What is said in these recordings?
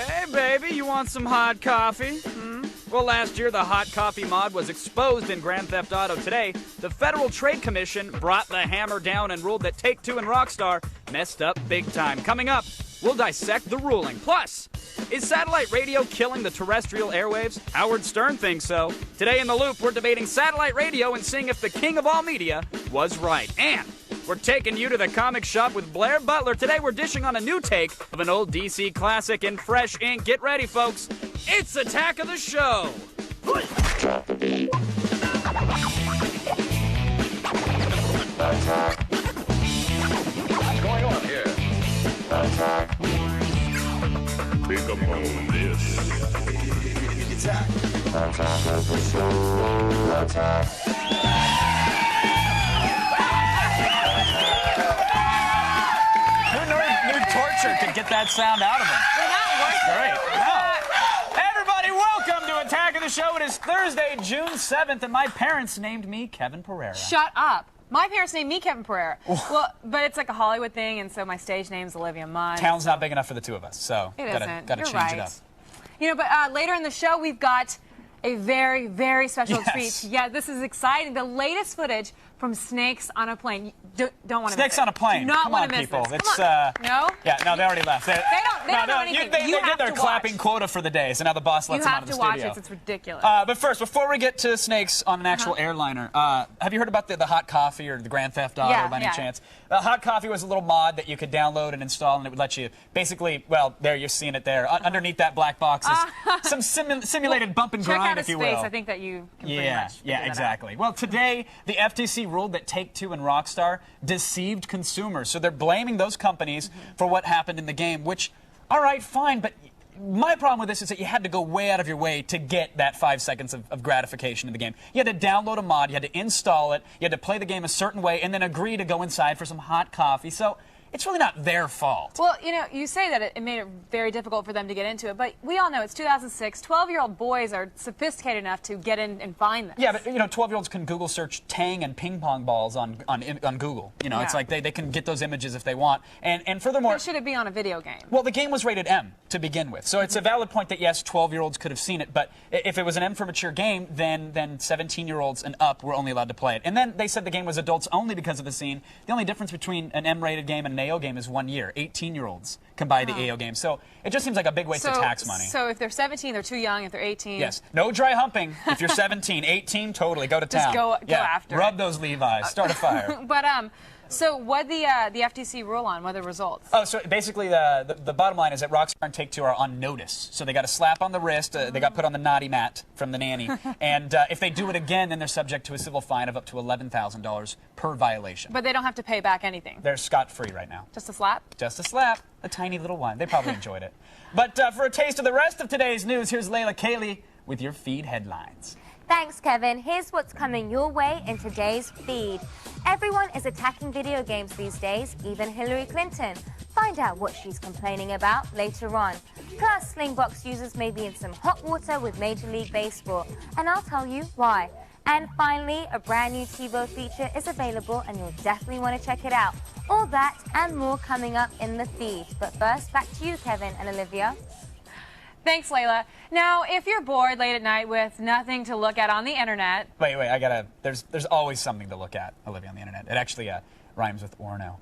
Hey, baby, you want some hot coffee? Well, last year, the hot coffee mod was exposed in Grand Theft Auto. Today, the Federal Trade Commission brought the hammer down and ruled that Take-Two and Rockstar messed up big time. Coming up, we'll dissect the ruling. Plus, is satellite radio killing the terrestrial airwaves? Howard Stern thinks so. Today in The Loop, we're debating satellite radio and seeing if the king of all media was right. And we're taking you to the comic shop with Blair Butler. Today we're dishing on a new take of an old DC classic in fresh ink. Get ready, folks. It's Attack of the Show. What's going on here? Think upon this. Attack. Attack of the Show. Attack. Torture could get that sound out of him. We're not worth Great. it. No. Everybody, welcome to Attack of the Show. It is Thursday, June 7th, and my parents named me Kevin Pereira. Shut up. My parents named me Kevin Pereira. Well, but it's like a Hollywood thing, and so my stage name's Olivia Munn. Town's not big enough for the two of us, so It isn't. gotta You're change right. it up. You know, but later in the show, we've got a very, very special Yes. treat. Yeah, this is exciting. The latest footage from Snakes on a Plane. You don't want to miss Snakes it. on a Plane. Do not Come want on, to miss people. this. It's Come on. No? Yeah, no, they already left. They don't know anything. They You did have their to clapping watch. quota for the day, so now the boss lets You them out have of the to watch studio. it. It's ridiculous. But first, before we get to Snakes on an actual airliner, have you heard about the hot coffee or the Grand Theft Auto by any chance? The hot coffee was a little mod that you could download and install, and it would let you basically, well, there, you're seeing it there. Underneath that black box is some simulated bump and Check grind, out if his you face. will. I think that you can pretty Yeah, much figure that out. exactly. Well, today, the FTC ruled that Take-Two and Rockstar deceived consumers. So they're blaming those companies for what happened in the game, which, all right, fine, but my problem with this is that you had to go way out of your way to get that 5 seconds of gratification in the game. You had to download a mod, you had to install it, you had to play the game a certain way, and then agree to go inside for some hot coffee. So it's really not their fault. Well, you know, you say that it made it very difficult for them to get into it, but we all know it's 2006. 12-year-old boys are sophisticated enough to get in and find this. Yeah, but, you know, 12-year-olds can Google search Tang and ping pong balls on Google. You know, it's like they can get those images if they want. And furthermore... But should it be on a video game? Well, the game was rated M to begin with. So it's a valid point that, yes, 12-year-olds could have seen it, but if it was an M for mature game, then 17-year-olds and up were only allowed to play it. And then they said the game was adults only because of the scene. The only difference between an M-rated game and an AO game is 1 year. 18-year-olds can buy the AO game. So it just seems like a big waste of tax money. So if they're 17, they're too young. If they're 18... Yes. No dry humping. If you're 17, 18, totally. Go to town. Just go after Rub it. those Levi's. Start a fire. But, so what the FTC rule on? What are the results? Oh, so basically the bottom line is that Rockstar and Take-Two are on notice. So they got a slap on the wrist, they got put on the naughty mat from the nanny, and if they do it again, then they're subject to a civil fine of up to $11,000 per violation. But they don't have to pay back anything. They're scot-free right now. Just a slap? Just a slap. A tiny little one. They probably enjoyed it. But for a taste of the rest of today's news, here's Layla Cayley with your feed headlines. Thanks, Kevin. Here's what's coming your way in today's feed. Everyone is attacking video games these days, even Hillary Clinton. Find out what she's complaining about later on. Plus, Slingbox users may be in some hot water with Major League Baseball, and I'll tell you why. And finally, a brand new TiVo feature is available, and you'll definitely want to check it out. All that and more coming up in the feed. But first, back to you, Kevin and Olivia. Thanks, Layla. Now, if you're bored late at night with nothing to look at on the internet... Wait, I gotta... There's always something to look at, Olivia, on the internet. It actually rhymes with orno.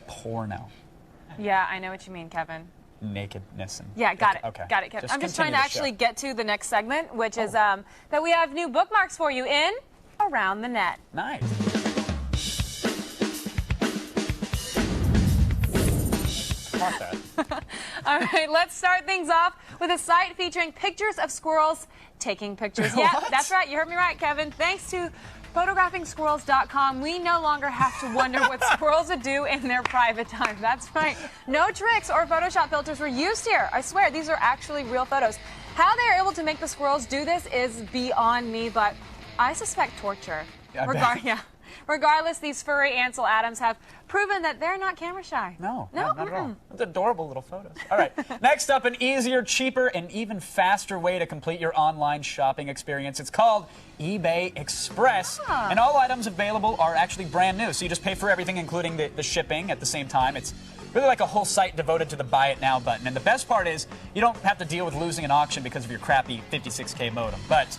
Porno. Yeah, I know what you mean, Kevin. Nakedness and... Yeah, got it. Okay. Got it, Kevin. I'm just trying to continue the actually show. get to the next segment, which is that we have new bookmarks for you in Around the Net. Nice. Want that. All right, let's start things off with a site featuring pictures of squirrels taking pictures. Yeah, What? that's right. You heard me right, Kevin. Thanks to photographingsquirrels.com, we no longer have to wonder what squirrels would do in their private time. That's right. No tricks or Photoshop filters were used here. I swear, these are actually real photos. How they are able to make the squirrels do this is beyond me, but I suspect torture. Regardless, these furry Ansel Adams have proven that they're not camera shy. No, not at all. It's adorable little photos. All right, next up, an easier, cheaper, and even faster way to complete your online shopping experience. It's called eBay Express, and all items available are actually brand new. So you just pay for everything, including the shipping at the same time. It's really like a whole site devoted to the Buy It Now button. And the best part is you don't have to deal with losing an auction because of your crappy 56K modem. But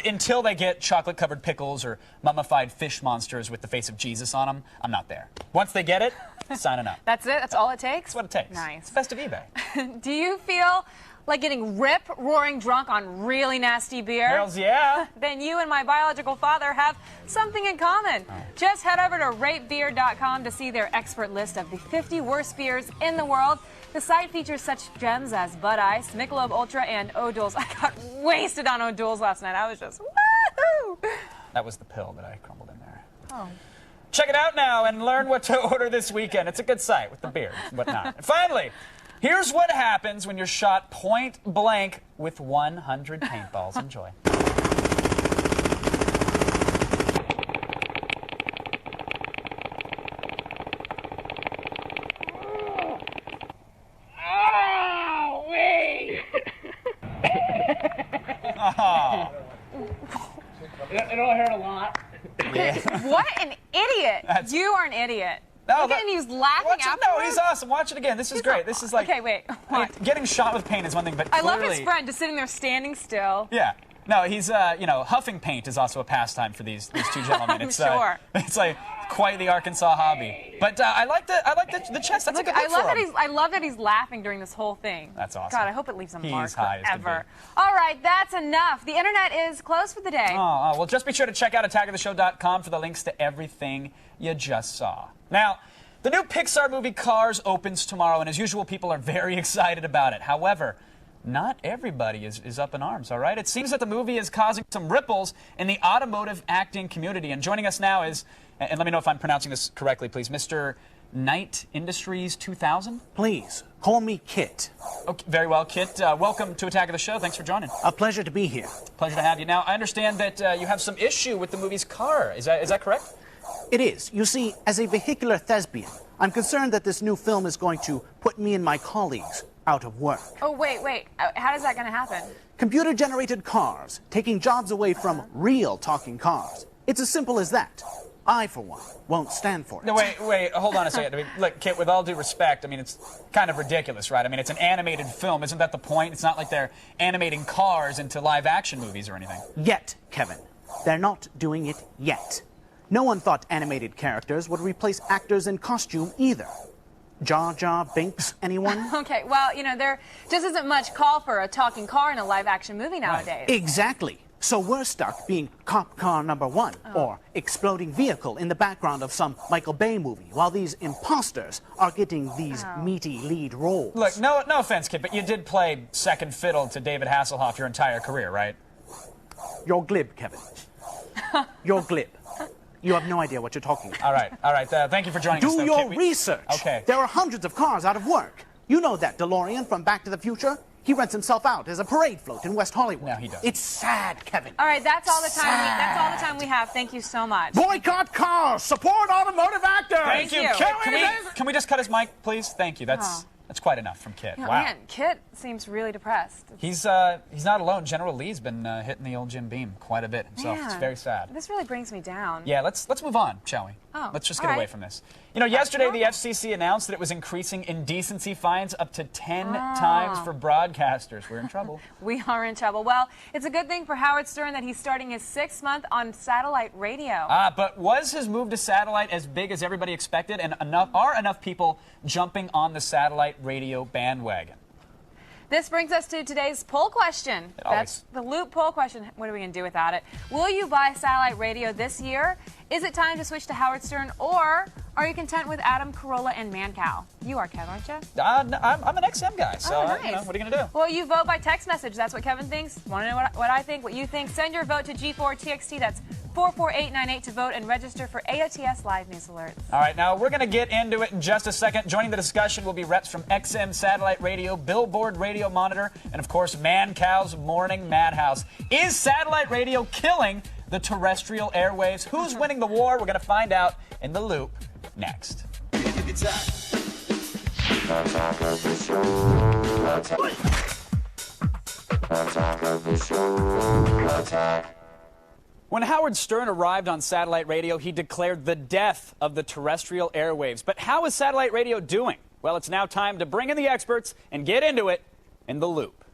until they get chocolate-covered pickles or mummified fish monsters with the face of Jesus on them, I'm not there. Once they get it, signing up. That's it? That's all it takes? That's what it takes. Nice. It's the best of eBay. Do you feel like getting rip-roaring drunk on really nasty beer? Hells yeah. Then you and my biological father have something in common. Just head over to ratebeer.com to see their expert list of the 50 worst beers in the world. The site features such gems as Bud Ice, Michelob Ultra, and O'Doul's. I got wasted on O'Doul's last night. I was just, woohoo! That was the pill that I crumbled in there. Oh. Check it out now and learn what to order this weekend. It's a good site with the beer and whatnot. And finally, here's what happens when you're shot point blank with 100 paintballs. Enjoy. It'll hurt a lot. What an idiot. You are an idiot. No, Look at him, he's laughing watch it. No, afterwards. he's awesome. Watch it again. This is great. This is like... Okay, wait. I mean, What? getting shot with paint is one thing, but I clearly... love his friend just sitting there standing still. Yeah. No, he's, you know, huffing paint is also a pastime for these two gentlemen. I'm It's, sure. It's like quite the Arkansas hobby. But I like the chest. That's a good I look love for that him. I love that he's laughing during this whole thing. That's awesome. God, I hope it leaves a He's mark high as can forever. be. All right, that's enough. The internet is closed for the day. Oh, well, just be sure to check out attackoftheshow.com for the links to everything you just saw. Now, the new Pixar movie Cars opens tomorrow, and as usual, people are very excited about it. However, not everybody is up in arms, all right? It seems that the movie is causing some ripples in the automotive acting community. And joining us now is, and let me know if I'm pronouncing this correctly, please, Mr. Knight Industries 2000? Please, call me Kit. Okay, very well, Kit. Welcome to Attack of the Show. Thanks for joining. A pleasure to be here. Pleasure to have you. Now, I understand that you have some issue with the movie's car. Is that correct? It is. You see, as a vehicular thespian, I'm concerned that this new film is going to put me and my colleagues out of work. Oh, wait. How is that going to happen? Computer-generated cars, taking jobs away from real talking cars. It's as simple as that. I, for one, won't stand for it. No, wait, hold on a second. I mean, look, Kit, with all due respect, I mean, it's kind of ridiculous, right? I mean, it's an animated film. Isn't that the point? It's not like they're animating cars into live-action movies or anything. Yet, Kevin. They're not doing it yet. No one thought animated characters would replace actors in costume either. Jar Jar Binks, anyone? Okay, well, you know, there just isn't much call for a talking car in a live-action movie nowadays. Exactly. So we're stuck being cop car number one or exploding vehicle in the background of some Michael Bay movie while these imposters are getting these meaty lead roles. Look, no offense, Kit, but you did play second fiddle to David Hasselhoff your entire career, right? You're glib, Kevin. You're glib. You have no idea what you're talking about. All right. Thank you for joining us. Do though, your Kit. research. Okay. There are hundreds of cars out of work. You know that DeLorean from Back to the Future? He rents himself out as a parade float in West Hollywood. No, he doesn't. It's sad, Kevin. All right, that's all the time we have. Thank you so much. Boycott cars! Support automotive actors! Thank you. Can we just cut his mic, please? Thank you. That's quite enough from Kit. Oh, Wow. man, Kit seems really depressed. He's not alone. General Lee's been hitting the old Jim Beam quite a bit himself. It's Man, very sad. This really brings me down. Yeah, let's move on, shall we? Oh, let's just all get away right. from this. You know, yesterday the FCC announced that it was increasing indecency fines up to 10 times for broadcasters. We're in trouble. We are in trouble. Well, it's a good thing for Howard Stern that he's starting his 6th month on satellite radio. But was his move to satellite as big as everybody expected, and are enough people jumping on the satellite radio bandwagon? This brings us to today's poll question. That's the Loop poll question. What are we going to do without it? Will you buy satellite radio this year? Is it time to switch to Howard Stern, or are you content with Adam Carolla and Mancow? You are, Kev, aren't you? I'm an XM guy, so nice. you know, what are you going to do? Well, you vote by text message. That's what Kevin thinks. Want to know what I think, what you think? Send your vote to G4TXT. That's 44898 to vote and register for AOTS Live News Alerts. All right, now we're going to get into it in just a second. Joining the discussion will be reps from XM Satellite Radio, Billboard Radio Monitor, and of course, Mancow's Morning Madhouse. Is satellite radio killing the terrestrial airwaves? Who's winning the war? We're going to find out in The Loop next. When Howard Stern arrived on satellite radio, he declared the death of the terrestrial airwaves. But how is satellite radio doing? Well, it's now time to bring in the experts and get into it in The Loop.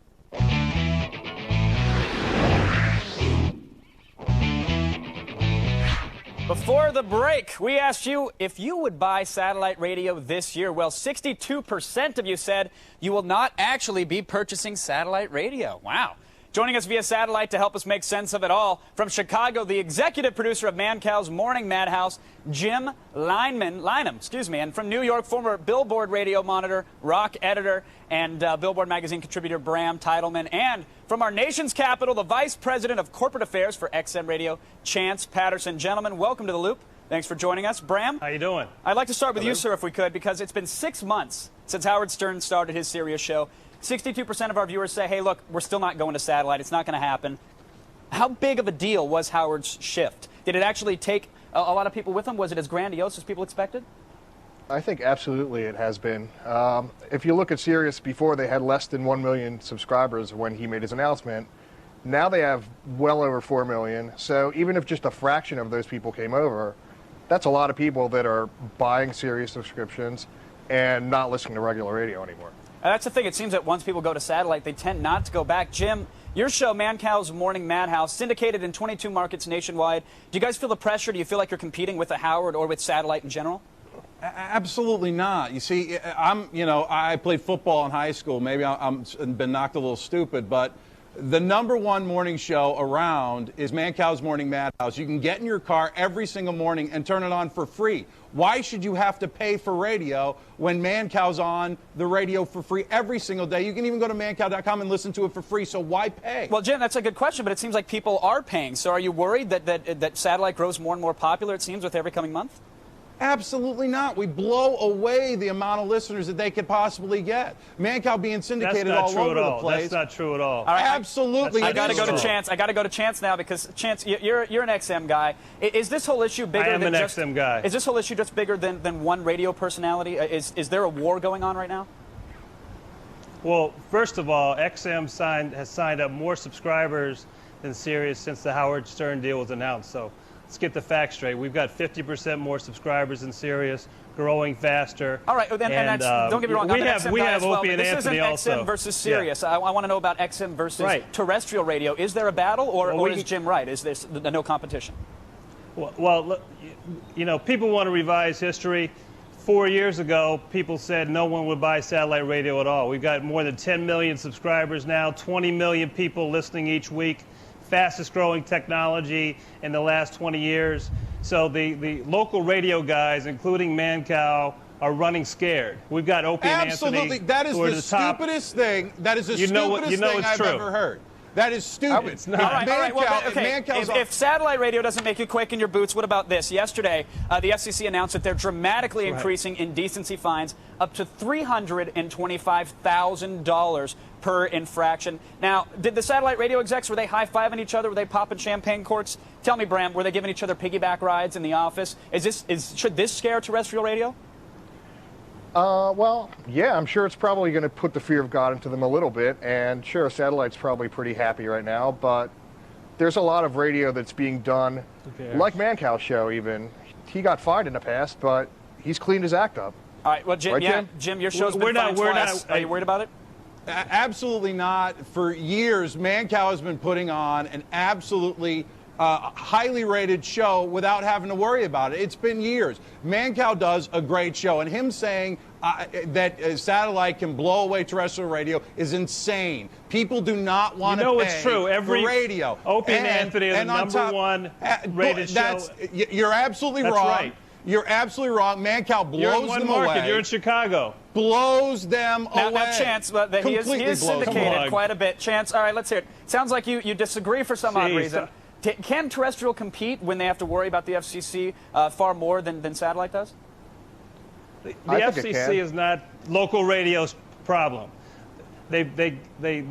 Before the break, we asked you if you would buy satellite radio this year. Well, 62% of you said you will not actually be purchasing satellite radio. Wow. Joining us via satellite to help us make sense of it all, from Chicago, the executive producer of Mancow's Morning Madhouse, Jim Lynam, and from New York, former Billboard radio monitor, rock editor, and Billboard magazine contributor Bram Titleman, and from our nation's capital, the vice president of corporate affairs for XM Radio, Chance Patterson. Gentlemen, welcome to The Loop. Thanks for joining us. Bram? How you doing? I'd like to start with you, sir, if we could, because it's been 6 months since Howard Stern started his Sirius show. 62% of our viewers say, hey, look, we're still not going to satellite. It's not going to happen. How big of a deal was Howard's shift? Did it actually take a lot of people with him? Was it as grandiose as people expected? I think absolutely it has been. If you look at Sirius before, they had less than 1 million subscribers when he made his announcement. Now they have well over 4 million. So even if just a fraction of those people came over, that's a lot of people that are buying Sirius subscriptions and not listening to regular radio anymore. That's the thing. It seems that once people go to satellite, they tend not to go back. Jim, your show, Mancow's Morning Madhouse, syndicated in 22 markets nationwide. Do you guys feel the pressure? Do you feel like you're competing with a Howard or with satellite in general? Absolutely not. You see, I played football in high school. Maybe I'm been knocked a little stupid, but the #1 morning show around is Mancow's Morning Madhouse. You can get in your car every single morning and turn it on for free. Why should you have to pay for radio when Mancow's on the radio for free every single day? You can even go to mancow.com and listen to it for free, so why pay? Well, Jim, that's a good question, but it seems like people are paying. So are you worried that satellite grows more and more popular, it seems, with every coming month? Absolutely not. We blow away the amount of listeners that they could possibly get. Mancow being syndicated all over the place. That's not true at all. Right, absolutely. I got to go to Chance. I got to go to Chance now because Chance, you're an XM guy. Is this whole issue bigger? I am than an just, XM guy. Is this whole issue just bigger than one radio personality? Is there a war going on right now? Well, first of all, XM has signed up more subscribers than Sirius since the Howard Stern deal was announced. So let's get the facts straight. We've got 50% more subscribers in Sirius, growing faster. All right, and that's, don't get me wrong. We have Opie and Anthony also. This isn't XM versus Sirius. Yeah. I want to know about XM versus terrestrial radio. Is there a battle, or is Jim right? Is this no competition? Well, people want to revise history. 4 years ago, people said no one would buy satellite radio at all. We've got more than 10 million subscribers now, 20 million people listening each week. Fastest growing technology in the last 20 years. So the local radio guys, including Mancow, are running scared. We've got Opie and Anthony. Absolutely. That is the stupidest thing. That is the stupidest thing I've ever heard. That is stupid. It's not. All right. Well, if satellite radio doesn't make you quake in your boots, what about this? Yesterday, the FCC announced that they're dramatically increasing indecency fines up to $325,000 per infraction. Now, did the satellite radio execs, were they high-fiving each other? Were they popping champagne corks? Tell me, Bram, were they giving each other piggyback rides in the office? Should this scare terrestrial radio? Well, yeah, I'm sure it's probably going to put the fear of God into them a little bit, and sure, satellite's probably pretty happy right now, but there's a lot of radio that's being done, like Mancow's show even. He got fined in the past, but he's cleaned his act up. All right, well, Jim, Jim, your show's been fined twice. Are you worried about it? Absolutely not. For years, Mancow has been putting on an absolutely highly rated show without having to worry about it. It's been years. Mancow does a great show, and him saying that satellite can blow away terrestrial radio is insane. People do not want to pay it's true. For radio. Opie and Anthony are the #1 rated show. You're absolutely wrong. Right. You're absolutely wrong. Mancow blows them away. You're in Chicago. Blows them away. Now, Chance, he is syndicated quite a bit. Chance, all right, let's hear it. Sounds like you disagree for some odd reason. Can terrestrial compete when they have to worry about the FCC far more than satellite does? The FCC is not local radio's problem. They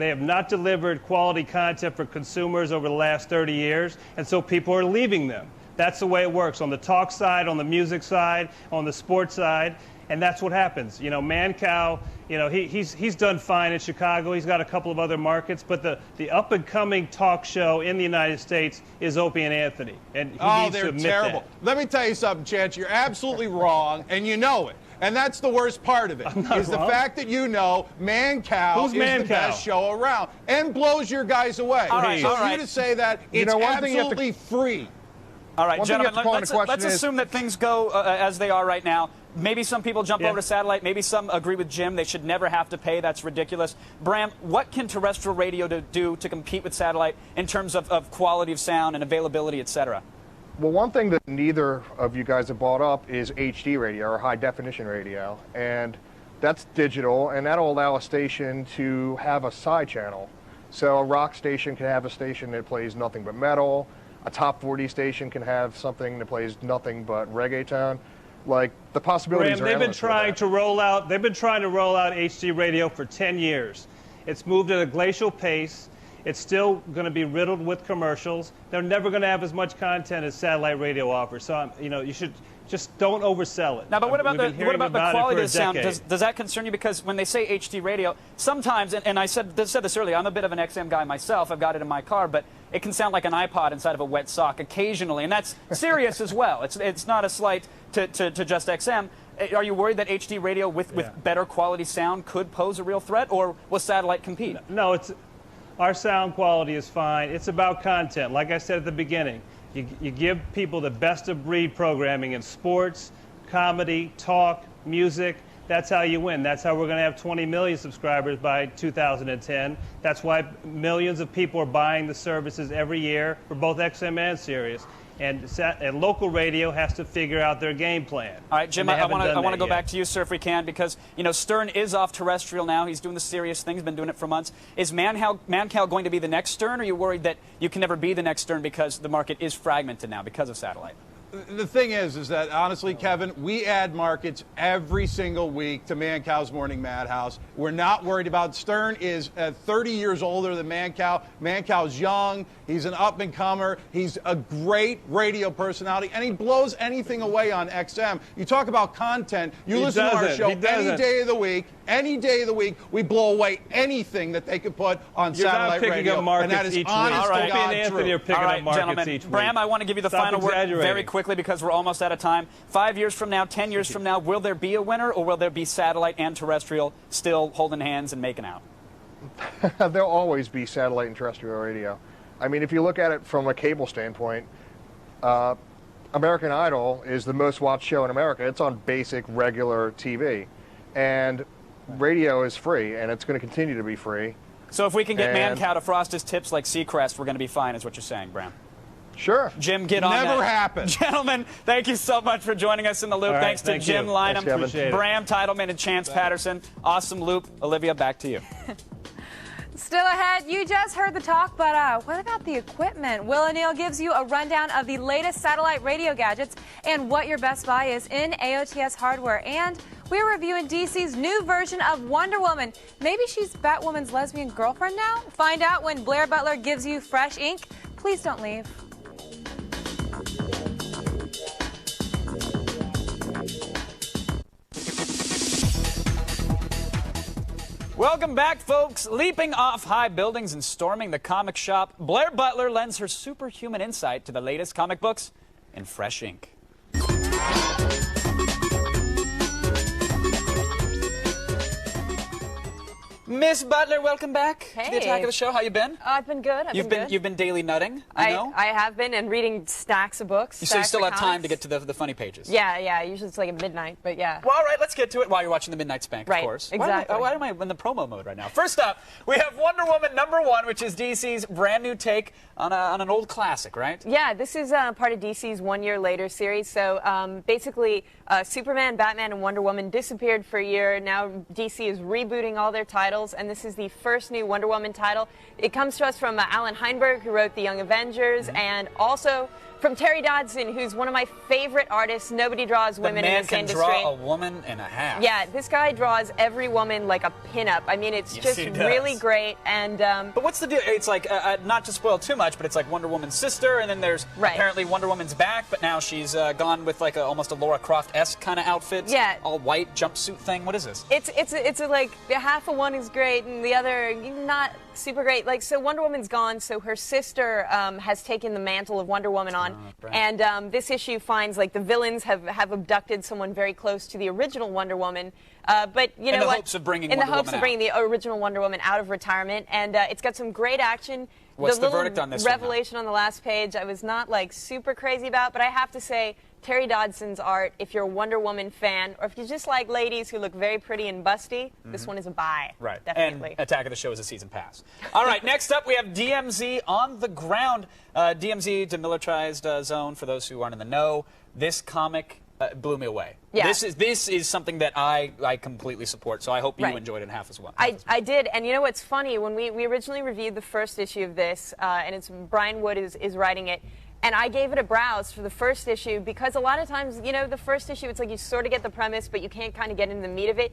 have not delivered quality content for consumers over the last 30 years, and so people are leaving them. That's the way it works on the talk side, on the music side, on the sports side, and that's what happens. Mancow, he's done fine in Chicago. He's got a couple of other markets, but the up-and-coming talk show in the United States is Opie and Anthony, and he needs to admit terrible. that. Let me tell you something, Chance. You're absolutely wrong, and you know it. And that's the worst part of it, is the fact that you know Mancow is the best show around and blows your guys away. All right, so you to say that it's absolutely free. All right, gentlemen, let's assume that things go as they are right now. Maybe some people jump over to satellite. Maybe some agree with Jim. They should never have to pay. That's ridiculous. Bram, what can terrestrial radio do to compete with satellite in terms of quality of sound and availability, et cetera? Well, one thing that neither of you guys have brought up is HD radio or high definition radio. And that's digital, and that'll allow a station to have a side channel. So a rock station can have a station that plays nothing but metal. A top 40 station can have something that plays nothing but reggaeton. Like, the possibilities are endless. They've been trying to roll out HD radio for 10 years. It's moved at a glacial pace. It's still going to be riddled with commercials. They're never going to have as much content as satellite radio offers. So, you should just don't oversell it. Now, but what about the quality of sound? Does that concern you? Because when they say HD radio, sometimes, and I said this earlier, I'm a bit of an XM guy myself. I've got it in my car, but it can sound like an iPod inside of a wet sock occasionally, and that's serious as well. It's not a slight to just XM. Are you worried that HD radio with better quality sound could pose a real threat, or will satellite compete? No, our sound quality is fine. It's about content. Like I said at the beginning, you give people the best of breed programming in sports, comedy, talk, music. That's how you win. That's how we're going to have 20 million subscribers by 2010. That's why millions of people are buying the services every year for both XM and Sirius. And local radio has to figure out their game plan. All right, Jim, I want to go back to you, sir, if we can, because, Stern is off terrestrial now. He's doing the serious thing. He's been doing it for months. Is Mancow going to be the next Stern, or are you worried that you can never be the next Stern because the market is fragmented now because of satellite? The thing is that, honestly, Kevin, we add markets every single week to Mancow's Morning Madhouse. We're not worried about Stern is 30 years older than Mancow. Mancow's young. He's an up-and-comer. He's a great radio personality, and he blows anything away on XM. You talk about content. You listen to our show any day of the week. Any day of the week, we blow away anything that they could put on satellite radio. And that is honest to God true. You're picking up markets each week. Bram, I want to give you the final word very quickly because we're almost out of time. 5 years from now, 10 years from now, will there be a winner, or will there be satellite and terrestrial still holding hands and making out? There'll always be satellite and terrestrial radio. I mean, if you look at it from a cable standpoint, American Idol is the most watched show in America. It's on basic, regular TV. And radio is free, and it's going to continue to be free. So if we can get Mancow to frost his tips like Seacrest, we're going to be fine, is what you're saying, Bram. Sure. Jim, get on that. Never happened. Gentlemen, thank you so much for joining us in the loop. Thanks to Jim Lynam, Bram Titleman, and Chance Patterson. Awesome loop. Olivia, back to you. Still ahead, you just heard the talk, but what about the equipment? Will O'Neill gives you a rundown of the latest satellite radio gadgets and what your best buy is in AOTS hardware. And we're reviewing DC's new version of Wonder Woman. Maybe she's Batwoman's lesbian girlfriend now? Find out when Blair Butler gives you fresh ink. Please don't leave. Welcome back, folks. Leaping off high buildings and storming the comic shop, Blair Butler lends her superhuman insight to the latest comic books in fresh ink. Miss Butler, welcome back to the Attack of the Show. How you been? I've been good. You've been daily nutting, I know. I have been, and reading stacks of books. So you still have time to get to the funny pages. Yeah. Usually it's like at midnight, but yeah. Well, all right, let's get to it while you're watching the Midnight Spank, of course. Exactly. Why am I in the promo mode right now? First up, we have Wonder Woman #1, which is DC's brand new take on an old classic, right? Yeah, this is part of DC's 1 Year Later series. So basically, Superman, Batman, and Wonder Woman disappeared for a year. Now DC is rebooting all their titles, and this is the first new Wonder Woman title. It comes to us from Alan Heinberg, who wrote The Young Avengers, and also from Terry Dodson, who's one of my favorite artists. Nobody draws women in this industry. The man can draw a woman and a half. Yeah, this guy draws every woman like a pinup. I mean, it's just really great. And but what's the deal? It's like, not to spoil too much, but it's like Wonder Woman's sister, and then there's apparently Wonder Woman's back, but now she's gone with like almost a Lara Croft-esque kind of outfit. Yeah. All white jumpsuit thing. What is this? It's like half of one is great and the other not super great. Like, so Wonder Woman's gone, so her sister has taken the mantle of Wonder Woman on. Right. And this issue finds, like, the villains have abducted someone very close to the original Wonder Woman. But you know in the what? hopes of bringing in Wonder the hopes Woman of bringing the original Wonder Woman out of retirement. And it's got some great action. What's the little verdict on this one, revelation on the last page I was not, like, super crazy about, but I have to say, Terry Dodson's art, if you're a Wonder Woman fan, or if you just like ladies who look very pretty and busty, this one is a buy. Right. Definitely. And Attack of the Show is a season pass. All right, next up we have DMZ on the ground. DMZ, Demilitarized Zone, for those who aren't in the know. This comic blew me away. Yeah. This is something that I completely support, so I hope you Right. enjoyed it half as well. I did, and you know what's funny? When we originally reviewed the first issue of this, and it's Brian Wood is writing it, and I gave it a browse for the first issue because a lot of times, you know, the first issue, it's like you sort of get the premise, but you can't kind of get into the meat of it.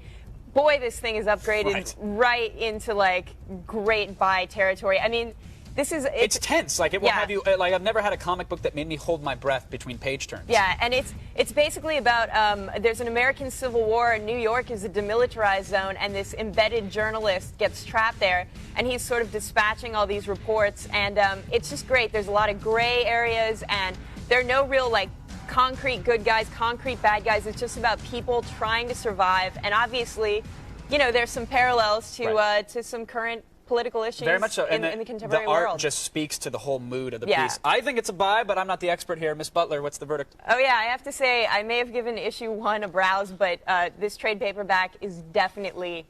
Boy, this thing is upgraded right into, like, great buy territory. I mean, this is... It's tense. Like, it will Yeah. have you... Like, I've never had a comic book that made me hold my breath between page turns. Yeah, and it's basically about there's an American Civil War, and New York is a demilitarized zone, and this embedded journalist gets trapped there, and he's sort of dispatching all these reports, and it's just great. There's a lot of gray areas, and there are no real, like, concrete good guys, concrete bad guys. It's just about people trying to survive, and obviously, you know, there's some parallels to some current political issues Very much so. in And the contemporary the art world. just speaks to the whole mood of the Yeah. piece. I think it's a buy, but I'm not the expert here. Miss Butler, what's the verdict? Oh, yeah, I have to say, I may have given issue 1 a browse, but this trade paperback is definitely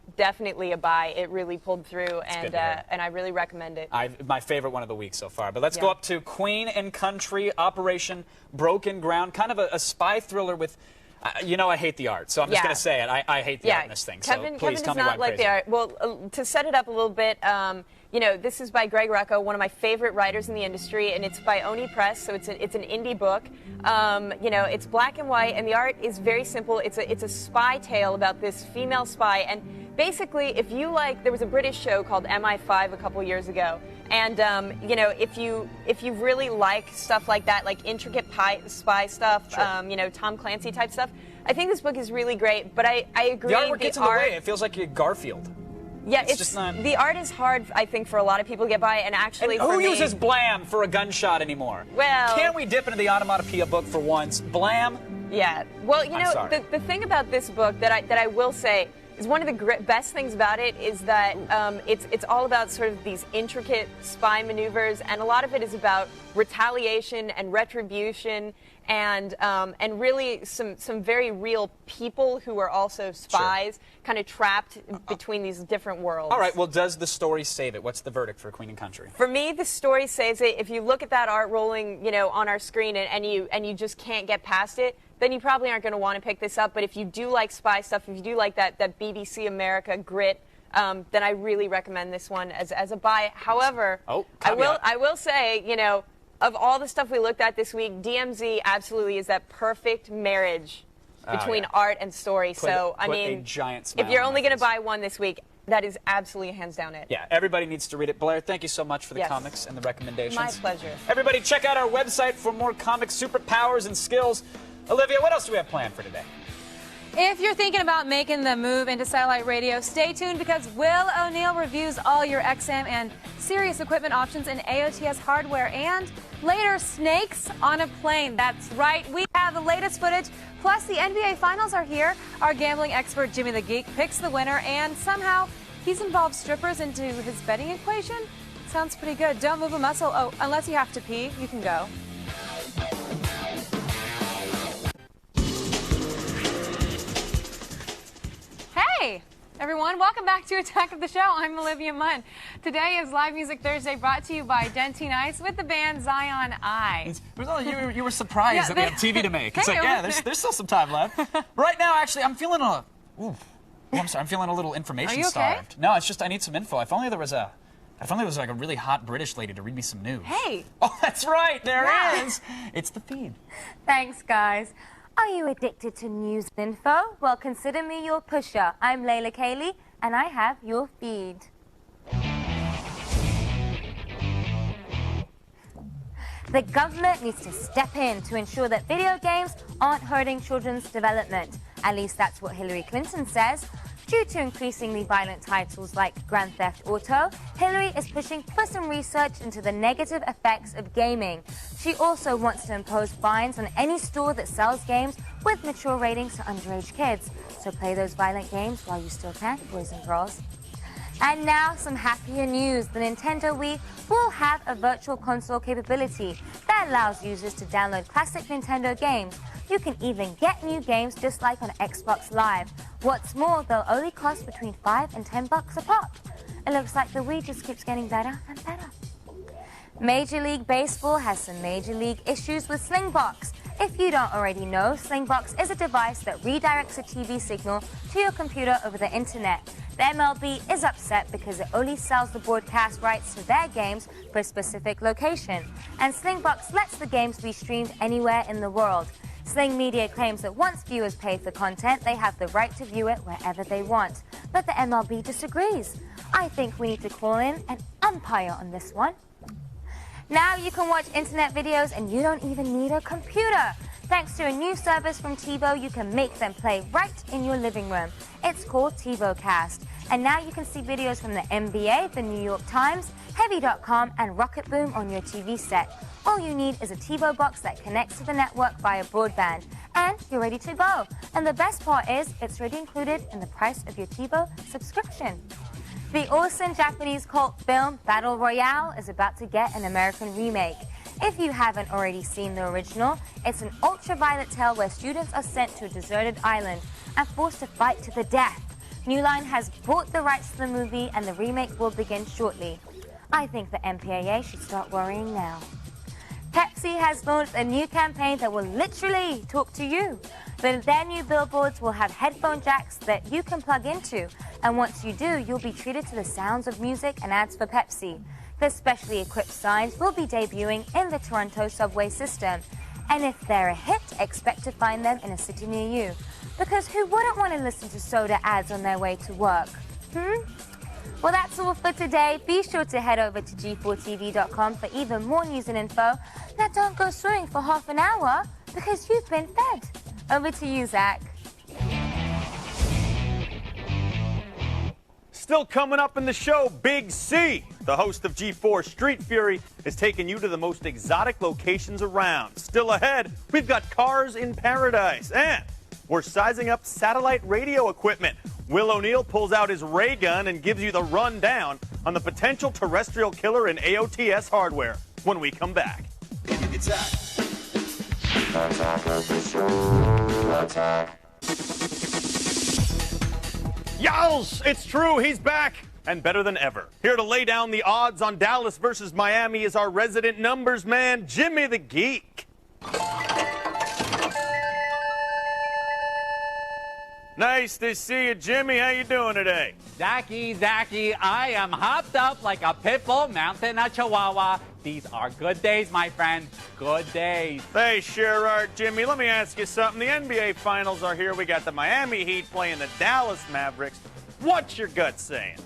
a buy. It really pulled through, and I really recommend it. My favorite one of the week so far. But let's Yeah. go up to Queen and Country, Operation Broken Ground, kind of a spy thriller with... you know I hate the art, so I'm just Yeah. going to say it. I hate the art in this thing, Kevin, so please Kevin tell does me why not I'm like crazy. the art. Well, to set it up a little bit, you know, this is by Greg Rucka, one of my favorite writers in the industry, and it's by Oni Press, so it's an indie book. You know, it's black and white, and the art is very simple. It's a spy tale about this female spy, and basically, if you like, there was a British show called MI5 a couple years ago, and you know, if you really like stuff like that, like intricate spy stuff, you know, Tom Clancy type stuff, I think this book is really great. But I agree. The artwork gets in the way. It feels like a Garfield. Yeah, it's just not... The art is hard, I think, for a lot of people to get by, and actually And for who me... uses Blam for a gunshot anymore? Well... Can't we dip into the onomatopoeia book for once? Blam? Yeah. Well, you I'm know, sorry. the thing about this book that I will say is one of the best things about it is that it's all about sort of these intricate spy maneuvers, and a lot of it is about retaliation and retribution, and really some very real people who are also spies, kind of trapped between these different worlds. All right, well, does the story save it? What's the verdict for Queen and Country? For me, the story saves it. If you look at that art rolling, you know, on our screen, and you just can't get past it, then you probably aren't going to want to pick this up. But if you do like spy stuff, if you do like that BBC America grit, then I really recommend this one as a buy. However, I will say, you know, of all the stuff we looked at this week, DMZ absolutely is that perfect marriage between art and story. I mean, a giant smile if you're on only my going to buy one this week, that is absolutely hands down it. Yeah, everybody needs to read it. Blair, thank you so much for the Yes. comics and the recommendations. My pleasure. Everybody, check out our website for more comic superpowers and skills. Olivia, what else do we have planned for today? If you're thinking about making the move into satellite radio, stay tuned because Will O'Neill reviews all your XM and Sirius equipment options in AOTS hardware, and later, snakes on a plane. That's right, we have the latest footage, plus the NBA Finals are here. Our gambling expert Jimmy the Geek picks the winner, and somehow he's involved strippers into his betting equation. Sounds pretty good. Don't move a muscle. Oh, unless you have to pee, you can go. Hey, everyone. Welcome back to Attack of the Show. I'm Olivia Munn. Today is Live Music Thursday brought to you by Dentine Ice with the band Zion I. You were surprised that we have TV to make. It's like, yeah, there's still some time left. Right now, actually, I'm feeling a... Ooh, I'm sorry, I'm feeling a little information Are you okay? starved. No, it's just I need some info. If only there was like a really hot British lady to read me some news. Hey. Oh, that's right. There Yeah. is. It's the feed. Thanks, guys. Are you addicted to news info? Well, consider me your pusher. I'm Layla Cayley, and I have your feed. The government needs to step in to ensure that video games aren't hurting children's development. At least that's what Hillary Clinton says. Due to increasingly violent titles like Grand Theft Auto, Hillary is pushing for some research into the negative effects of gaming. She also wants to impose fines on any store that sells games with mature ratings to underage kids. So play those violent games while you still can, boys and girls. And now some happier news. The Nintendo Wii will have a virtual console capability that allows users to download classic Nintendo games. You can even get new games just like on Xbox Live. What's more, they'll only cost between $5 and $10 a pop. It looks like the Wii just keeps getting better and better. Major League Baseball has some major league issues with Slingbox. If you don't already know, Slingbox is a device that redirects a TV signal to your computer over the internet. The MLB is upset because it only sells the broadcast rights to their games for a specific location, and Slingbox lets the games be streamed anywhere in the world. Sling Media claims that once viewers pay for content, they have the right to view it wherever they want. But the MLB disagrees. I think we need to call in an umpire on this one. Now you can watch internet videos and you don't even need a computer. Thanks to a new service from TiVo, you can make them play right in your living room. It's called TiVo Cast. And now you can see videos from the NBA, the New York Times, Heavy.com, and Rocket Boom on your TV set. All you need is a TiVo box that connects to the network via broadband. And you're ready to go. And the best part is, it's already included in the price of your TiVo subscription. The awesome Japanese cult film Battle Royale is about to get an American remake. If you haven't already seen the original, it's an ultraviolet tale where students are sent to a deserted island and forced to fight to the death. New Line has bought the rights to the movie and the remake will begin shortly. I think the MPAA should start worrying now. Pepsi has launched a new campaign that will literally talk to you. Their new billboards will have headphone jacks that you can plug into. And once you do, you'll be treated to the sounds of music and ads for Pepsi. The specially equipped signs will be debuting in the Toronto subway system. And if they're a hit, expect to find them in a city near you. Because who wouldn't want to listen to soda ads on their way to work? Well, that's all for today. Be sure to head over to G4TV.com for even more news and info. Now don't go swimming for half an hour because you've been fed. Over to you, Zach. Still coming up in the show, Big C, the host of G4 Street Fury, is taking you to the most exotic locations around. Still ahead, we've got cars in paradise, and we're sizing up satellite radio equipment. Will O'Neill pulls out his ray gun and gives you the rundown on the potential terrestrial killer in AOTS hardware when we come back. Yowls! It's true, he's back! And better than ever. Here to lay down the odds on Dallas versus Miami is our resident numbers man, Jimmy the Geek. Nice to see you, Jimmy. How you doing today? Zachy, I am hopped up like a pit bull mounting a chihuahua. These are good days, my friend. Good days. They sure are, Jimmy. Let me ask you something. The NBA Finals are here. We got the Miami Heat playing the Dallas Mavericks. What's your gut saying?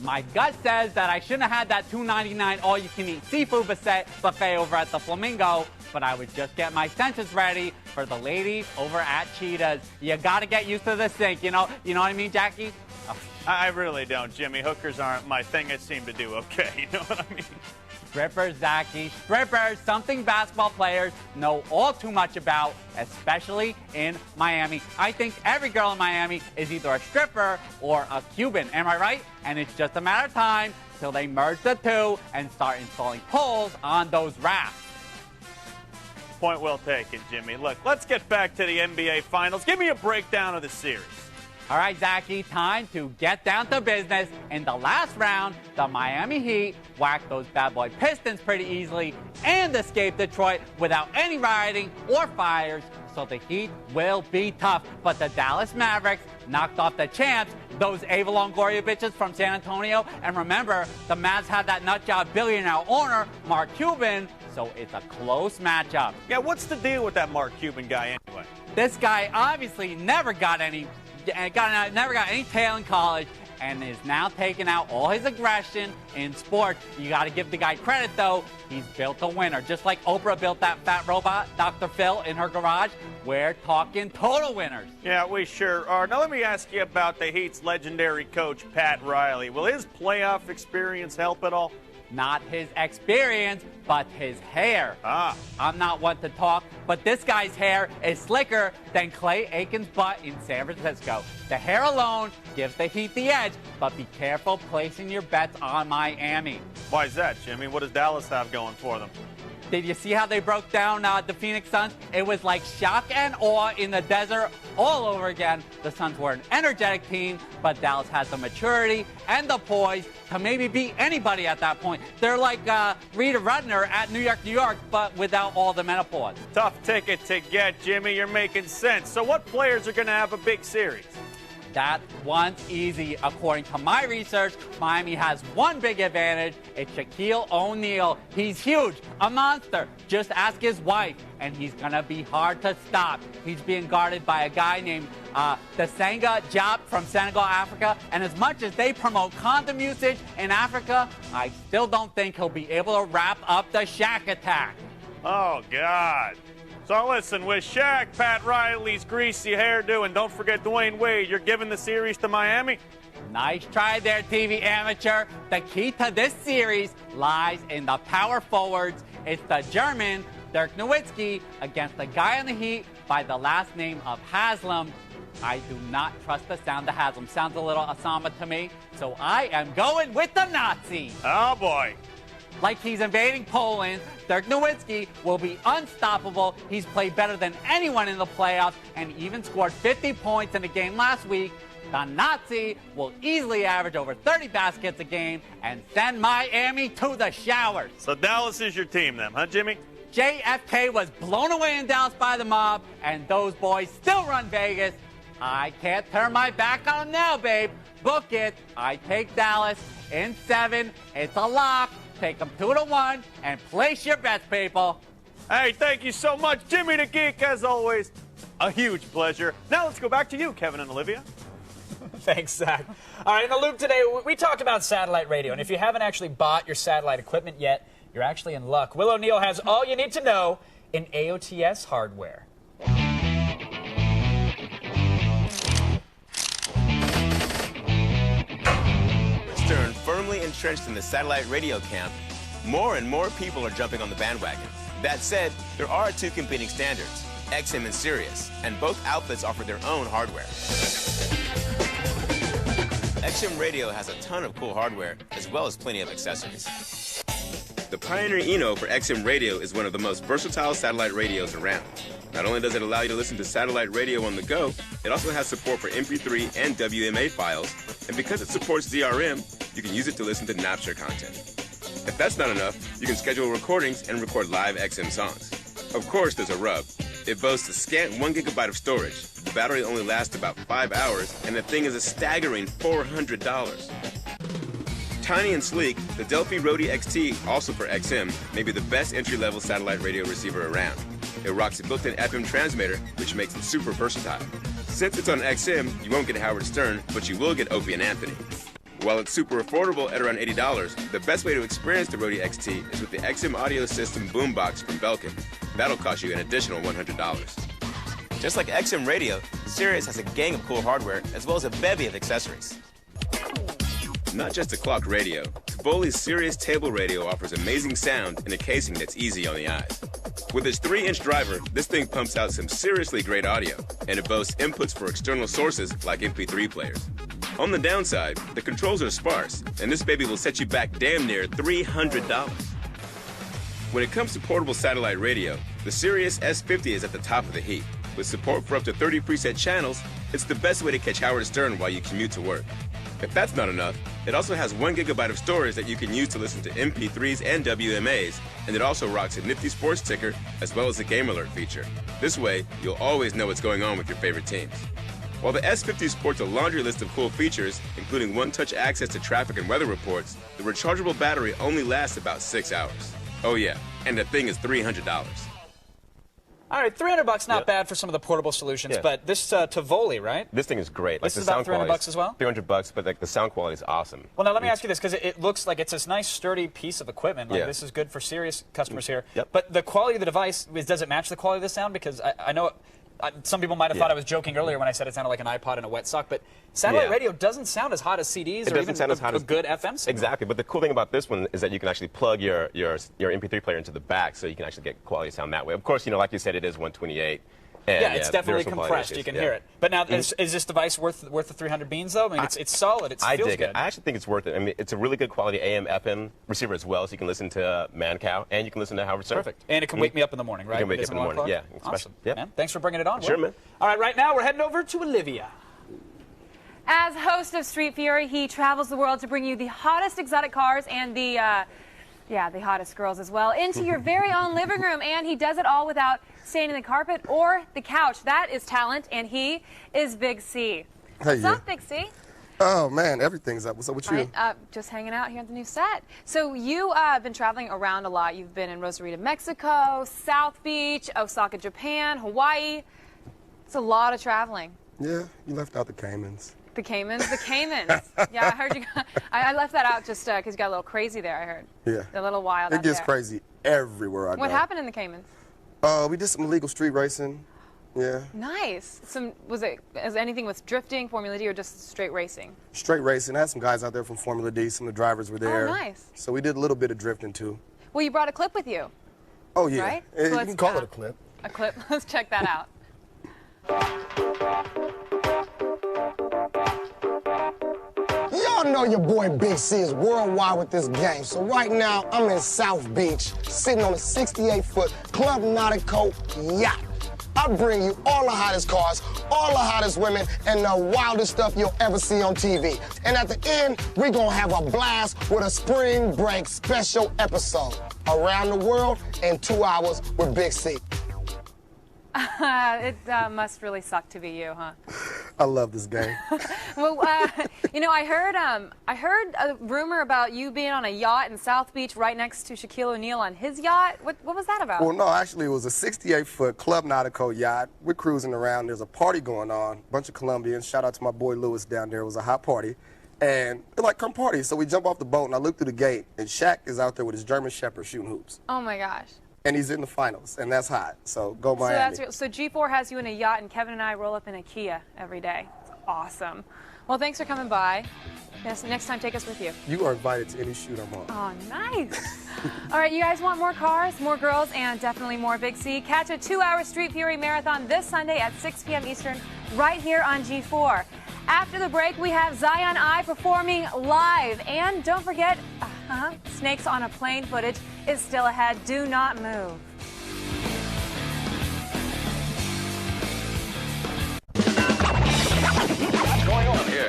My gut says that I shouldn't have had that $2.99 all-you-can-eat seafood buffet over at the Flamingo, but I would just get my senses ready for the ladies over at Cheetah's. You got to get used to the sink, you know what I mean, Jackie? Oh. I really don't, Jimmy. Hookers aren't my thing. I seem to do okay, you know what I mean? Strippers, Zachy, strippers, something basketball players know all too much about, especially in Miami. I think every girl in Miami is either a stripper or a Cuban, am I right? And it's just a matter of time till they merge the two and start installing poles on those rafts. Point well taken, Jimmy. Look, let's get back to the NBA Finals. Give me a breakdown of the series. All right, Zachy, time to get down to business. In the last round, the Miami Heat whacked those bad boy Pistons pretty easily and escaped Detroit without any rioting or fires, so the Heat will be tough. But the Dallas Mavericks knocked off the champs, those Ava Longoria bitches from San Antonio. And remember, the Mavs had that nutjob billionaire owner, Mark Cuban, so it's a close matchup. Yeah, what's the deal with that Mark Cuban guy anyway? This guy obviously never got any tail in college, and is now taking out all his aggression in sports. You got to give the guy credit, though. He's built a winner. Just like Oprah built that fat robot, Dr. Phil, in her garage, we're talking total winners. Yeah, we sure are. Now let me ask you about the Heat's legendary coach, Pat Riley. Will his playoff experience help at all? Not his experience, but his hair. I'm not one to talk, but this guy's hair is slicker than Clay Aiken's butt in San Francisco. The hair alone gives the Heat the edge, but be careful placing your bets on Miami. Why is that, Jimmy? What does Dallas have going for them? Did you see how they broke down the Phoenix Suns? It was like shock and awe in the desert all over again. The Suns were an energetic team, but Dallas has the maturity and the poise to maybe beat anybody at that point. They're like Rita Rudner at New York, New York, but without all the menopause. Tough ticket to get, Jimmy. You're making sense. So what players are going to have a big series? That one's easy. According to my research, Miami has one big advantage. It's Shaquille O'Neal. He's huge, a monster. Just ask his wife, and he's going to be hard to stop. He's being guarded by a guy named Desanga Diop from Senegal, Africa. And as much as they promote condom usage in Africa, I still don't think he'll be able to wrap up the Shaq attack. Oh, God. So listen, with Shaq, Pat Riley's greasy hairdo, and don't forget Dwayne Wade, you're giving the series to Miami? Nice try there, TV amateur. The key to this series lies in the power forwards. It's the German, Dirk Nowitzki, against the guy on the Heat by the last name of Haslam. I do not trust the sound of Haslam. Sounds a little Osama to me, so I am going with the Nazi. Oh, boy. Like he's invading Poland, Dirk Nowitzki will be unstoppable. He's played better than anyone in the playoffs and even scored 50 points in a game last week. The Nazi will easily average over 30 baskets a game and send Miami to the showers. So Dallas is your team then, huh, Jimmy? JFK was blown away in Dallas by the mob, and those boys still run Vegas. I can't turn my back on them now, babe. Book it. I take Dallas in 7. It's a lock. Take them 2-1 and place your bets, people. Hey, thank you so much, Jimmy the Geek, as always. A huge pleasure. Now let's go back to you, Kevin and Olivia. Thanks, Zach. All right, in the loop today, we talked about satellite radio, and if you haven't actually bought your satellite equipment yet, you're actually in luck. Will O'Neill has all you need to know in AOTS hardware. Stern firmly entrenched in the satellite radio camp, more and more people are jumping on the bandwagon. That said, there are 2 competing standards, XM and Sirius, and both outfits offer their own hardware. XM Radio has a ton of cool hardware, as well as plenty of accessories. The Pioneer Eno for XM Radio is one of the most versatile satellite radios around. Not only does it allow you to listen to satellite radio on the go, it also has support for MP3 and WMA files, and because it supports DRM, you can use it to listen to Napster content. If that's not enough, you can schedule recordings and record live XM songs. Of course, there's a rub. It boasts a scant 1 gigabyte of storage, the battery only lasts about 5 hours, and the thing is a staggering $400. Tiny and sleek, the Delphi Roadie XT, also for XM, may be the best entry-level satellite radio receiver around. It rocks a built-in FM transmitter, which makes it super versatile. Since it's on XM, you won't get Howard Stern, but you will get Opie and Anthony. While it's super affordable at around $80, the best way to experience the Roadie XT is with the XM Audio System Boombox from Belkin. That'll cost you an additional $100. Just like XM Radio, Sirius has a gang of cool hardware as well as a bevy of accessories. Not just a clock radio, Tivoli's Sirius Table Radio offers amazing sound in a casing that's easy on the eyes. With its 3-inch driver, this thing pumps out some seriously great audio, and it boasts inputs for external sources like MP3 players. On the downside, the controls are sparse, and this baby will set you back damn near $300. When it comes to portable satellite radio, the Sirius S50 is at the top of the heap. With support for up to 30 preset channels, it's the best way to catch Howard Stern while you commute to work. If that's not enough, it also has 1 gigabyte of storage that you can use to listen to MP3s and WMAs, and it also rocks a nifty sports ticker as well as a game alert feature. This way, you'll always know what's going on with your favorite teams. While the S50 sports a laundry list of cool features, including one-touch access to traffic and weather reports, the rechargeable battery only lasts about 6 hours. Oh yeah, and the thing is $300. All right, $300, not bad for some of the portable solutions, but this Tivoli, right? This thing is great. This is about $300 as well? $300, but like the sound quality is awesome. Well, now let me ask you this, because it looks like it's this nice, sturdy piece of equipment. Like, Yeah. this is good for serious customers here. Yep. But the quality of the device, does it match the quality of the sound? Because I know some people might have thought I was joking earlier when I said it sounded like an iPod in a wet sock, but satellite radio doesn't sound as hot as CDs or even a good FM signal. Exactly, but the cool thing about this one is that you can actually plug your MP3 player into the back, so you can actually get quality sound that way. Of course, you know, like you said, it is 128. And yeah, it's definitely compressed. You can hear it. But now, is this device worth the 300 beans, though? I mean, it's solid. It feels dig good. it. I actually think it's worth it. I mean, it's a really good quality AM/FM receiver as well, so you can listen to Mancow and you can listen to Howard Stern. Perfect. And it can wake me up in the morning, right? It can wake you up in the morning. Yeah, awesome. Man, thanks for bringing it on. Sure, Will. man. All right now we're heading over to Olivia. As host of Street Fury, he travels the world to bring you the hottest exotic cars and the hottest girls as well into your very own living room. And he does it all without staining the carpet or the couch. That is talent, and he is Big C. What's up, Big C? Oh, man, everything's up. What's up with you? Just hanging out here at the new set. So you have been traveling around a lot. You've been in Rosarito, Mexico, South Beach, Osaka, Japan, Hawaii. It's a lot of traveling. Yeah, you left out the Caymans. The Caymans? The Caymans. Yeah, I heard you. I left that out just because you got a little crazy there, I heard. Yeah. A little wild It out gets there. crazy everywhere I go. What happened in the Caymans? We did some illegal street racing. Yeah. Nice. Was anything with drifting, Formula D, or just straight racing? Straight racing. I had some guys out there from Formula D. Some of the drivers were there. Oh, nice. So we did a little bit of drifting, too. Well, you brought a clip with you. Oh, yeah. Right? You So can call it a clip. A clip. Let's check that out. Y'all know your boy Big C is worldwide with this game. So right now, I'm in South Beach, sitting on a 68-foot Club Nautico yacht. I bring you all the hottest cars, all the hottest women, and the wildest stuff you'll ever see on TV. And at the end, we're gonna have a blast with a spring break special episode. Around the world in 2 hours with Big C. It must really suck to be you, huh? I love this game. Well, you know, I heard a rumor about you being on a yacht in South Beach right next to Shaquille O'Neal on his yacht. What was that about? Well, no, actually, it was a 68-foot Club Nautico yacht. We're cruising around. There's a party going on. A bunch of Colombians. Shout out to my boy Lewis down there. It was a hot party. And they're like, come party. So we jump off the boat, and I look through the gate, and Shaq is out there with his German Shepherd shooting hoops. Oh, my gosh. And he's in the finals, and that's hot. So go Miami. So G4 has you in a yacht, and Kevin and I roll up in a Kia every day. It's awesome. Well, thanks for coming by. Yes, next time, take us with you. You are invited to any shoot I'm on. Oh, nice. All right, you guys want more cars, more girls, and definitely more Big C? Catch a 2-hour Street Fury marathon this Sunday at 6 p.m. Eastern right here on G4. After the break, we have Zion I performing live. And don't forget, Snakes on a Plane footage is still ahead. Do not move. What's going on here?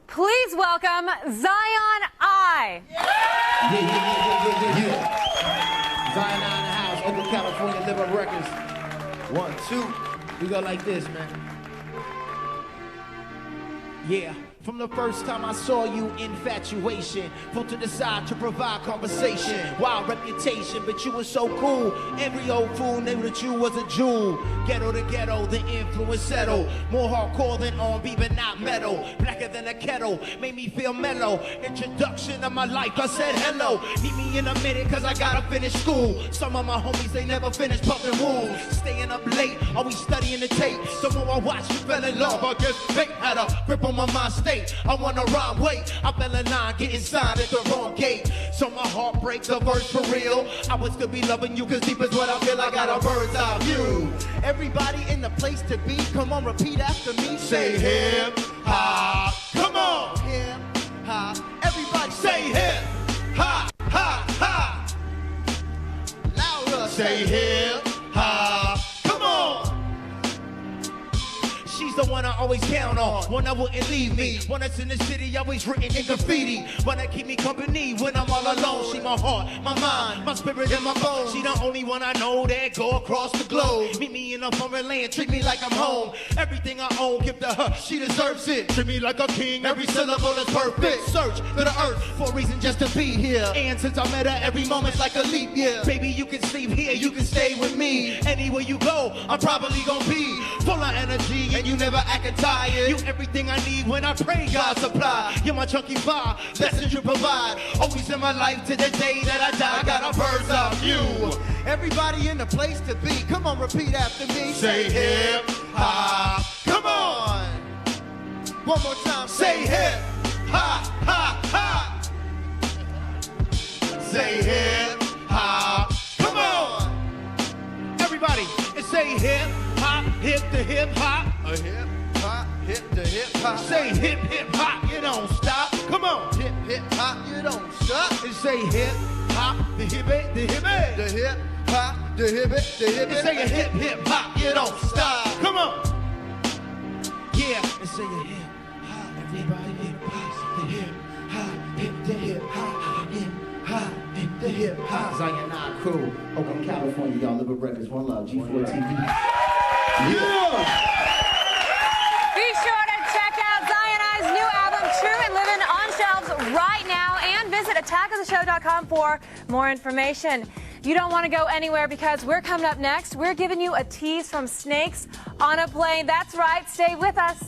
Please welcome Zion I. Zion I in the house, Oakland, California, Live Up Records. 1, 2, we go like this, man. Yeah. From the first time I saw you, infatuation. Pulled to the side to provide conversation. Wild reputation, but you were so cool. Every old fool knew that you was a jewel. Ghetto to ghetto, the influence settled. More hardcore than R&B, but not metal. Blacker than a kettle, made me feel mellow. Introduction of my life, I said hello. Meet me in a minute, cause I gotta finish school. Some of my homies, they never finished pumping wool. Staying up late, always studying the tape. The more I watched, you fell in love. I guess fate had a grip on my mind state. I wanna rhyme, wait, I fell in line, getting signed at the wrong gate. So my heart breaks a verse for real. I would still be loving you, cause deep is what I feel. I got a bird's eye view. Everybody in the place to be, come on, repeat after me. Say hip hop, come on. Hip hop, everybody say hip hop, ha, ha. Louder, say hip hop, come on. She's the one I always count on, one that wouldn't leave me, one that's in the city, always written in graffiti, one that keep me company when I'm all alone. She my heart, my mind, my spirit, and my bones. She the only one I know that go across the globe. Meet me in a foreign land, treat me like I'm home. Everything I own, give to her, she deserves it. Treat me like a king, every syllable is perfect. Search to the earth for a reason just to be here. And since I met her, every moment's like a leap year. Baby, you can sleep here, you can stay with me. Anywhere you go, I'm probably gonna be full of energy, and you never acting tired. You everything I need when I pray God supply. You're my chunky bar, blessings you provide. Always in my life to the day that I die. I got a bird's eye view. Everybody in the place to be. Come on, repeat after me. Say hip hop. Come on. One more time. Say hip hop, hop, hop. Say hip hop. Come on. Everybody, and say hip hop, hip to hip hop. A hip hop, hip to hip hop. Say hip hip hop, you don't stop. Come on. Hip hip hop, you don't stop. And say hip hop, the hip it, the hip it. The hip hop, the hip it, the hip it. And say a hip hip hop, you don't stop. Come on. Yeah, and say a hip hop, everybody hip hop, the hip hop, hip the hip hop, hip hop, hip the hip hop. Zion crew, Oakland, California, y'all live with records, one love, G4 TV. Yeah! Be sure to check out Zion I's new album, True and Living, on shelves right now, and visit attackoftheshow.com for more information. You don't want to go anywhere because we're coming up next. We're giving you a tease from Snakes on a Plane. That's right. Stay with us.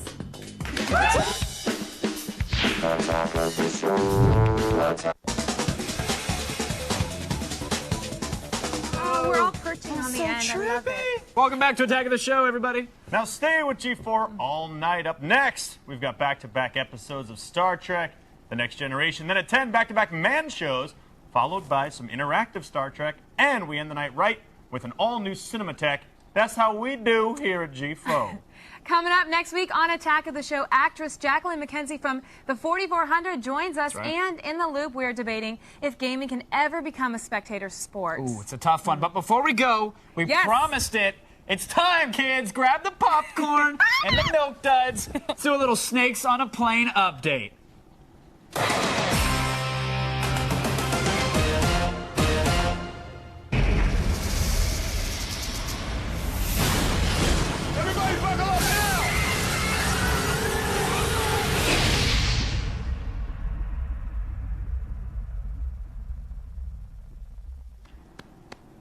Oh, we're all perching on the end. I love it. Welcome back to Attack of the Show, everybody. Now stay with G4 all night. Up next, we've got back-to-back episodes of Star Trek, The Next Generation, then at 10, back-to-back man shows, followed by some interactive Star Trek, and we end the night right with an all-new Cinematech. That's how we do here at G4. Coming up next week on Attack of the Show, actress Jacqueline McKenzie from the 4400 joins us, right. and in the loop, we're debating if gaming can ever become a spectator sport. Ooh, it's a tough one. But before we go, we promised it. It's time, kids. Grab the popcorn and the milk duds. Let's do a little Snakes on a Plane update.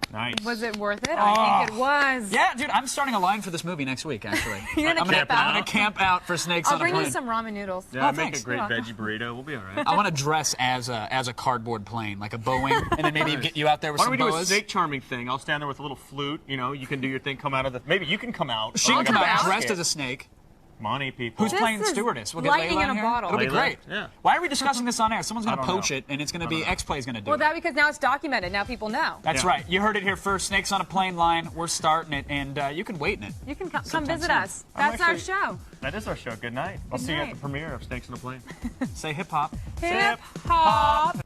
Nice. Was it worth it? I think it was. Yeah, dude, I'm starting a line for this movie next week, actually. You're gonna camp out? I'm going to camp out for Snakes I'll on a Plane. bring you some ramen noodles. Yeah, Oh, make thanks. a great You're welcome. veggie burrito. We'll be all right. I want to dress as a cardboard plane, like a Boeing, and then maybe get you out there with Why some don't we do a boas. snake charming thing? I'll stand there with a little flute. You know, you can do your thing, come out of the... Maybe you can come out. She can like come a out basket. dressed as a snake. Money, people. Who's playing stewardess? We'll get lightning Layla in a here. bottle. It'll be Layla? great. Yeah. Why are we discussing this on air? Someone's going I to don't poach know. it, and it's going to be X-Play's going to do Well, it. that because now it's documented. Now people know. That's right. You heard it here first. Snakes on a Plane line. We're starting it, and you can wait in it. You can come Sometime visit soon. us. That's our show. That is our show. Good night. I'll Good see you at night. the premiere of Snakes on a Plane. Say hip hop. Hip hop.